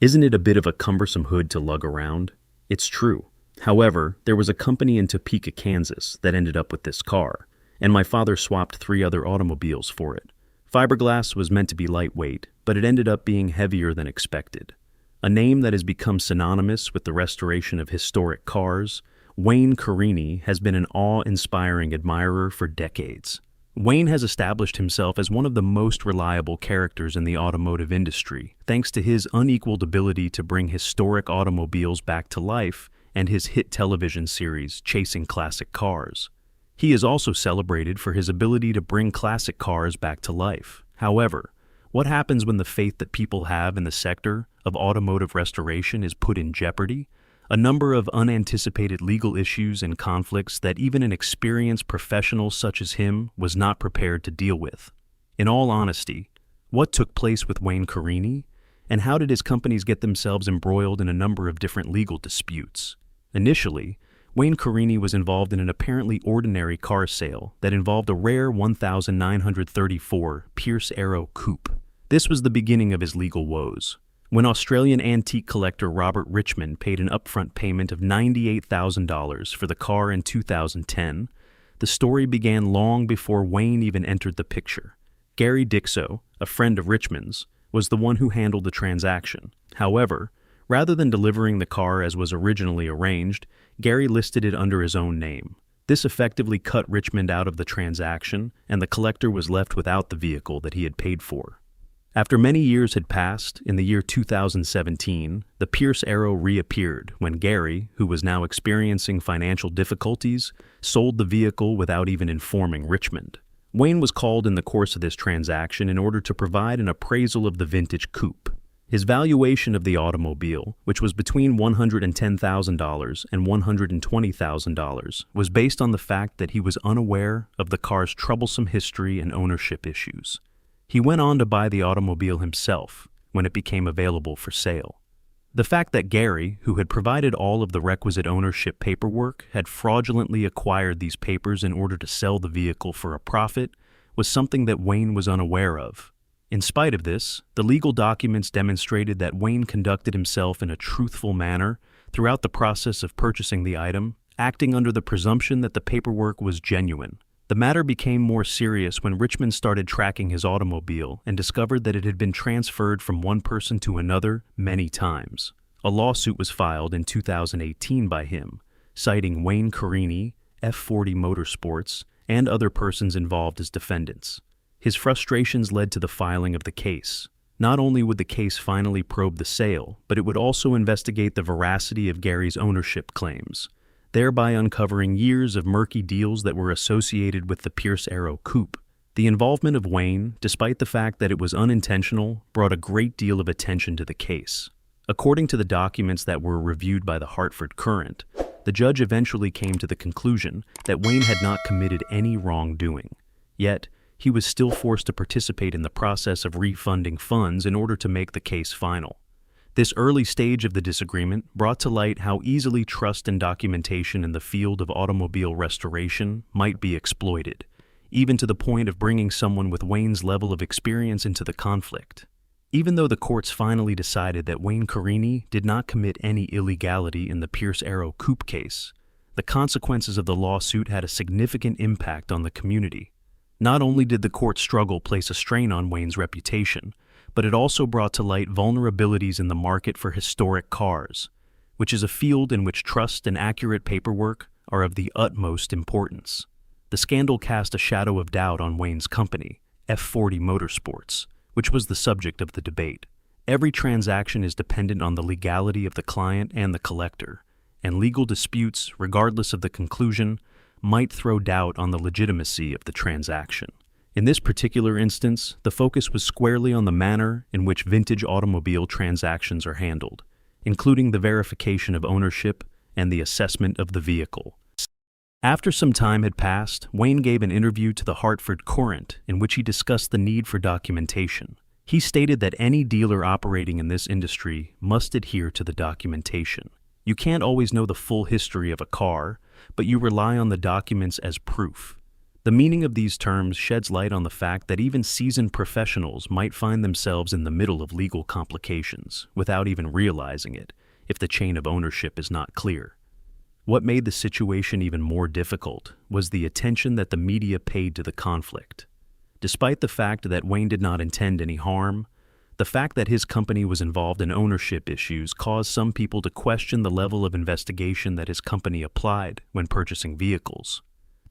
Isn't it a bit of a cumbersome hood to lug around? It's true. However, there was a company in Topeka, Kansas that ended up with this car, and my father swapped 3 other automobiles for it. Fiberglass was meant to be lightweight, but it ended up being heavier than expected. A name that has become synonymous with the restoration of historic cars, Wayne Carini has been an awe-inspiring admirer for decades. Wayne has established himself as one of the most reliable characters in the automotive industry, thanks to his unequaled ability to bring historic automobiles back to life and his hit television series, Chasing Classic Cars. He is also celebrated for his ability to bring classic cars back to life. However, what happens when the faith that people have in the sector of automotive restoration is put in jeopardy? A number of unanticipated legal issues and conflicts that even an experienced professional such as him was not prepared to deal with. In all honesty, what took place with Wayne Carini, and how did his companies get themselves embroiled in a number of different legal disputes? Initially, Wayne Carini was involved in an apparently ordinary car sale that involved a rare 1934 Pierce Arrow coupe. This was the beginning of his legal woes. When Australian antique collector Robert Richmond paid an upfront payment of $98,000 for the car in 2010, the story began long before Wayne even entered the picture. Gary Dixo, a friend of Richmond's, was the one who handled the transaction. However, rather than delivering the car as was originally arranged, Gary listed it under his own name. This effectively cut Richmond out of the transaction, and the collector was left without the vehicle that he had paid for. After many years had passed, in the year 2017, the Pierce Arrow reappeared when Gary, who was now experiencing financial difficulties, sold the vehicle without even informing Richmond. Wayne was called in the course of this transaction in order to provide an appraisal of the vintage coupe. His valuation of the automobile, which was between $110,000 and $120,000, was based on the fact that he was unaware of the car's troublesome history and ownership issues. He went on to buy the automobile himself when it became available for sale. The fact that Gary, who had provided all of the requisite ownership paperwork, had fraudulently acquired these papers in order to sell the vehicle for a profit was something that Wayne was unaware of. In spite of this, the legal documents demonstrated that Wayne conducted himself in a truthful manner throughout the process of purchasing the item, acting under the presumption that the paperwork was genuine. The matter became more serious when Richmond started tracking his automobile and discovered that it had been transferred from one person to another many times. A lawsuit was filed in 2018 by him, citing Wayne Carini, F40 Motorsports, and other persons involved as defendants. His frustrations led to the filing of the case. Not only would the case finally probe the sale, but it would also investigate the veracity of Gary's ownership claims, thereby uncovering years of murky deals that were associated with the Pierce Arrow coupe. The involvement of Wayne, despite the fact that it was unintentional, brought a great deal of attention to the case. According to the documents that were reviewed by the Hartford Courant, the judge eventually came to the conclusion that Wayne had not committed any wrongdoing. Yet, he was still forced to participate in the process of refunding funds in order to make the case final. This early stage of the disagreement brought to light how easily trust and documentation in the field of automobile restoration might be exploited, even to the point of bringing someone with Wayne's level of experience into the conflict. Even though the courts finally decided that Wayne Carini did not commit any illegality in the Pierce Arrow coupe case, the consequences of the lawsuit had a significant impact on the community. Not only did the court struggle place a strain on Wayne's reputation, but it also brought to light vulnerabilities in the market for historic cars, which is a field in which trust and accurate paperwork are of the utmost importance. The scandal cast a shadow of doubt on Wayne's company, F40 Motorsports, which was the subject of the debate. Every transaction is dependent on the legality of the client and the collector, and legal disputes, regardless of the conclusion, might throw doubt on the legitimacy of the transaction. In this particular instance, the focus was squarely on the manner in which vintage automobile transactions are handled, including the verification of ownership and the assessment of the vehicle. After some time had passed, Wayne gave an interview to the Hartford Courant in which he discussed the need for documentation. He stated that any dealer operating in this industry must adhere to the documentation. You can't always know the full history of a car, but you rely on the documents as proof. The meaning of these terms sheds light on the fact that even seasoned professionals might find themselves in the middle of legal complications without even realizing it if the chain of ownership is not clear. What made the situation even more difficult was the attention that the media paid to the conflict. Despite the fact that Wayne did not intend any harm, the fact that his company was involved in ownership issues caused some people to question the level of investigation that his company applied when purchasing vehicles.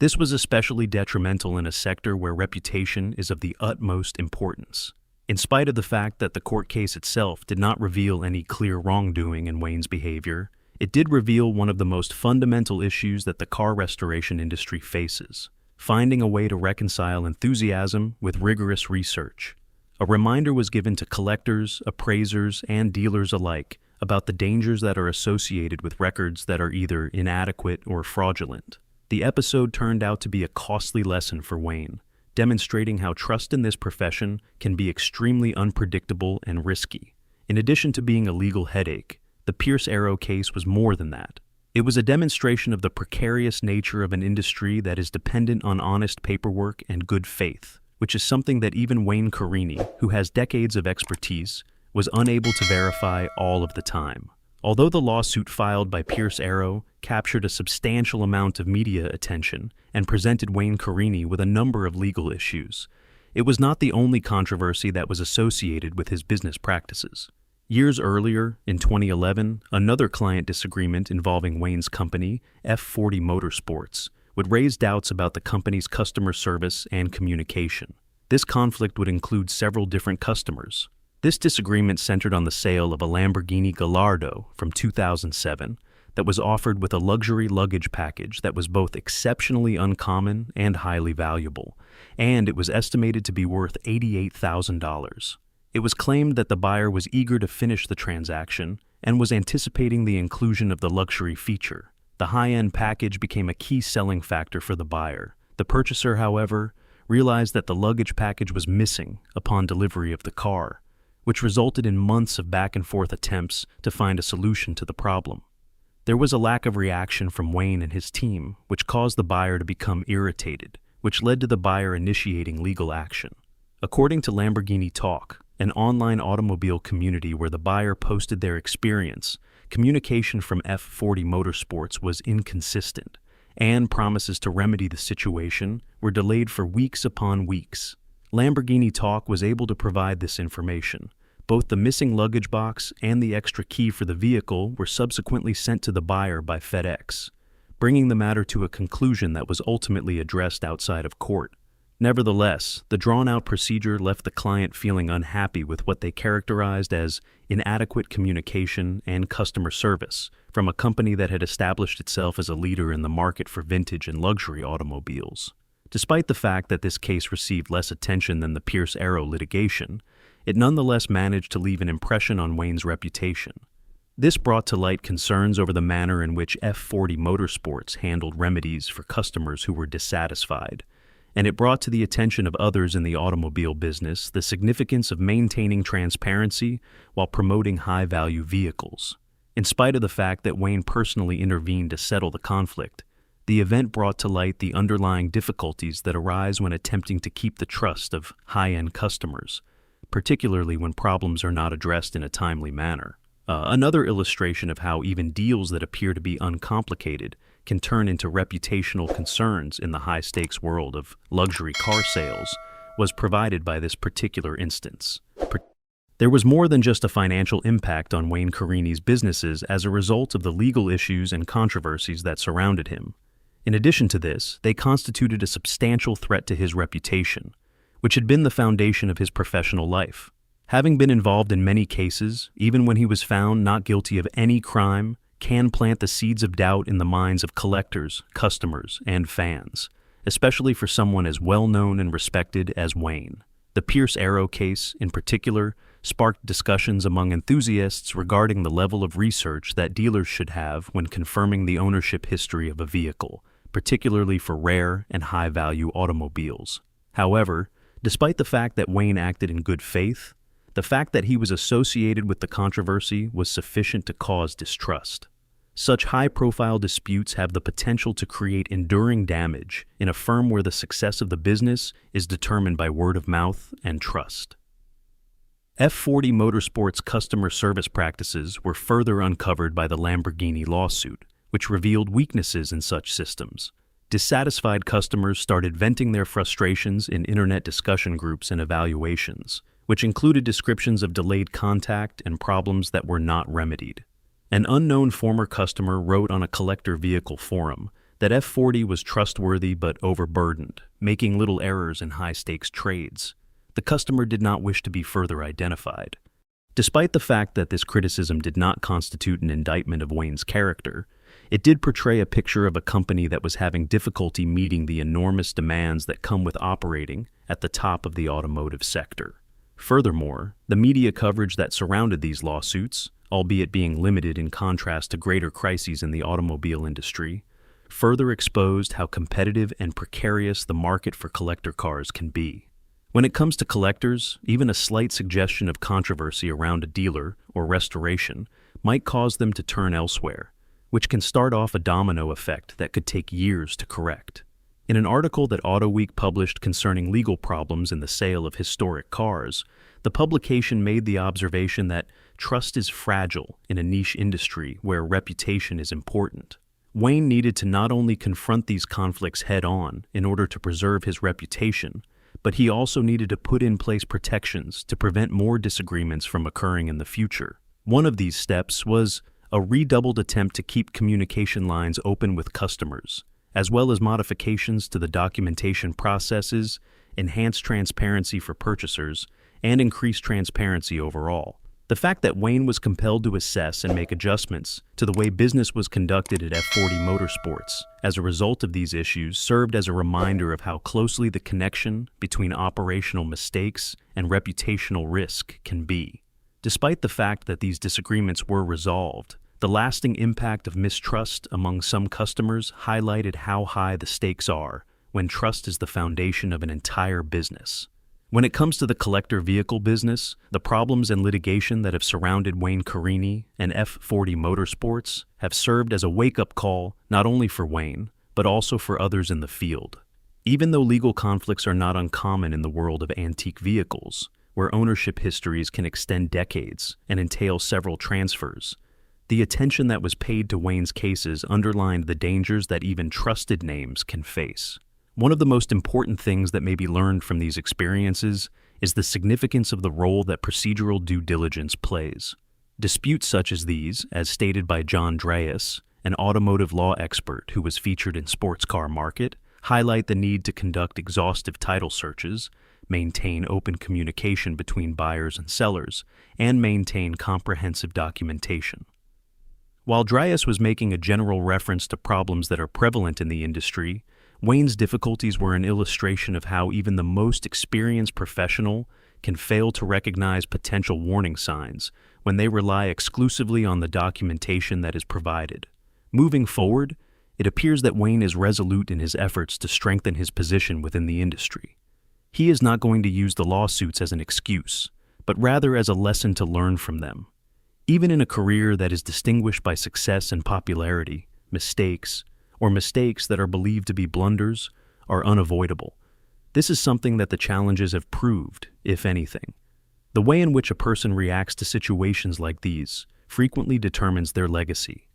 This was especially detrimental in a sector where reputation is of the utmost importance. In spite of the fact that the court case itself did not reveal any clear wrongdoing in Wayne's behavior, it did reveal one of the most fundamental issues that the car restoration industry faces: finding a way to reconcile enthusiasm with rigorous research. A reminder was given to collectors, appraisers, and dealers alike about the dangers that are associated with records that are either inadequate or fraudulent. The episode turned out to be a costly lesson for Wayne, demonstrating how trust in this profession can be extremely unpredictable and risky. In addition to being a legal headache, the Pierce Arrow case was more than that. It was a demonstration of the precarious nature of an industry that is dependent on honest paperwork and good faith, which is something that even Wayne Carini, who has decades of expertise, was unable to verify all of the time. Although the lawsuit filed by Pierce Arrow captured a substantial amount of media attention and presented Wayne Carini with a number of legal issues, it was not the only controversy that was associated with his business practices. Years earlier, in 2011, another client disagreement involving Wayne's company, F40 Motorsports, would raise doubts about the company's customer service and communication. This conflict would include several different customers. This disagreement centered on the sale of a Lamborghini Gallardo from 2007 that was offered with a luxury luggage package that was both exceptionally uncommon and highly valuable, and it was estimated to be worth $88,000. It was claimed that the buyer was eager to finish the transaction and was anticipating the inclusion of the luxury feature. The high-end package became a key selling factor for the buyer. The purchaser, however, realized that the luggage package was missing upon delivery of the car, which resulted in months of back-and-forth attempts to find a solution to the problem. There was a lack of reaction from Wayne and his team, which caused the buyer to become irritated, which led to the buyer initiating legal action. According to Lamborghini Talk, an online automobile community where the buyer posted their experience, communication from F40 Motorsports was inconsistent, and promises to remedy the situation were delayed for weeks upon weeks. Lamborghini Talk was able to provide this information. Both the missing luggage box and the extra key for the vehicle were subsequently sent to the buyer by FedEx, bringing the matter to a conclusion that was ultimately addressed outside of court. Nevertheless, the drawn-out procedure left the client feeling unhappy with what they characterized as inadequate communication and customer service from a company that had established itself as a leader in the market for vintage and luxury automobiles. Despite the fact that this case received less attention than the Pierce Arrow litigation, it nonetheless managed to leave an impression on Wayne's reputation. This brought to light concerns over the manner in which F40 Motorsports handled remedies for customers who were dissatisfied, and it brought to the attention of others in the automobile business the significance of maintaining transparency while promoting high-value vehicles. In spite of the fact that Wayne personally intervened to settle the conflict, the event brought to light the underlying difficulties that arise when attempting to keep the trust of high-end customers, particularly when problems are not addressed in a timely manner. Another illustration of how even deals that appear to be uncomplicated can turn into reputational concerns in the high-stakes world of luxury car sales was provided by this particular instance. There was more than just a financial impact on Wayne Carini's businesses as a result of the legal issues and controversies that surrounded him. In addition to this, they constituted a substantial threat to his reputation, which had been the foundation of his professional life. Having been involved in many cases, even when he was found not guilty of any crime, can plant the seeds of doubt in the minds of collectors, customers, and fans, especially for someone as well-known and respected as Wayne. The Pierce Arrow case, in particular, sparked discussions among enthusiasts regarding the level of research that dealers should have when confirming the ownership history of a vehicle, particularly for rare and high-value automobiles. However, despite the fact that Wayne acted in good faith, the fact that he was associated with the controversy was sufficient to cause distrust. Such high-profile disputes have the potential to create enduring damage in a firm where the success of the business is determined by word of mouth and trust. F40 Motorsports' customer service practices were further uncovered by the Lamborghini lawsuit, which revealed weaknesses in such systems. Dissatisfied customers started venting their frustrations in internet discussion groups and evaluations, which included descriptions of delayed contact and problems that were not remedied. An unknown former customer wrote on a collector vehicle forum that F40 was trustworthy but overburdened, making little errors in high-stakes trades. The customer did not wish to be further identified. Despite the fact that this criticism did not constitute an indictment of Wayne's character, it did portray a picture of a company that was having difficulty meeting the enormous demands that come with operating at the top of the automotive sector. Furthermore, the media coverage that surrounded these lawsuits, albeit being limited in contrast to greater crises in the automobile industry, further exposed how competitive and precarious the market for collector cars can be. When it comes to collectors, even a slight suggestion of controversy around a dealer or restoration might cause them to turn elsewhere, which can start off a domino effect that could take years to correct. In an article that AutoWeek published concerning legal problems in the sale of historic cars, the publication made the observation that trust is fragile in a niche industry where reputation is important. Wayne needed to not only confront these conflicts head-on in order to preserve his reputation, but he also needed to put in place protections to prevent more disagreements from occurring in the future. One of these steps was a redoubled attempt to keep communication lines open with customers, as well as modifications to the documentation processes, enhanced transparency for purchasers, and increased transparency overall. The fact that Wayne was compelled to assess and make adjustments to the way business was conducted at F40 Motorsports as a result of these issues served as a reminder of how closely the connection between operational mistakes and reputational risk can be. Despite the fact that these disagreements were resolved, the lasting impact of mistrust among some customers highlighted how high the stakes are when trust is the foundation of an entire business. When it comes to the collector vehicle business, the problems and litigation that have surrounded Wayne Carini and F40 Motorsports have served as a wake-up call not only for Wayne, but also for others in the field. Even though legal conflicts are not uncommon in the world of antique vehicles, where ownership histories can extend decades and entail several transfers, the attention that was paid to Wayne's cases underlined the dangers that even trusted names can face. One of the most important things that may be learned from these experiences is the significance of the role that procedural due diligence plays. Disputes such as these, as stated by John Dreyes, an automotive law expert who was featured in Sports Car Market, highlight the need to conduct exhaustive title searches, maintain open communication between buyers and sellers, and maintain comprehensive documentation. While Dreyes was making a general reference to problems that are prevalent in the industry, Wayne's difficulties were an illustration of how even the most experienced professional can fail to recognize potential warning signs when they rely exclusively on the documentation that is provided. Moving forward, it appears that Wayne is resolute in his efforts to strengthen his position within the industry. He is not going to use the lawsuits as an excuse, but rather as a lesson to learn from them. Even in a career that is distinguished by success and popularity, mistakes that are believed to be blunders, are unavoidable. This is something that the challenges have proved, if anything. The way in which a person reacts to situations like these frequently determines their legacy.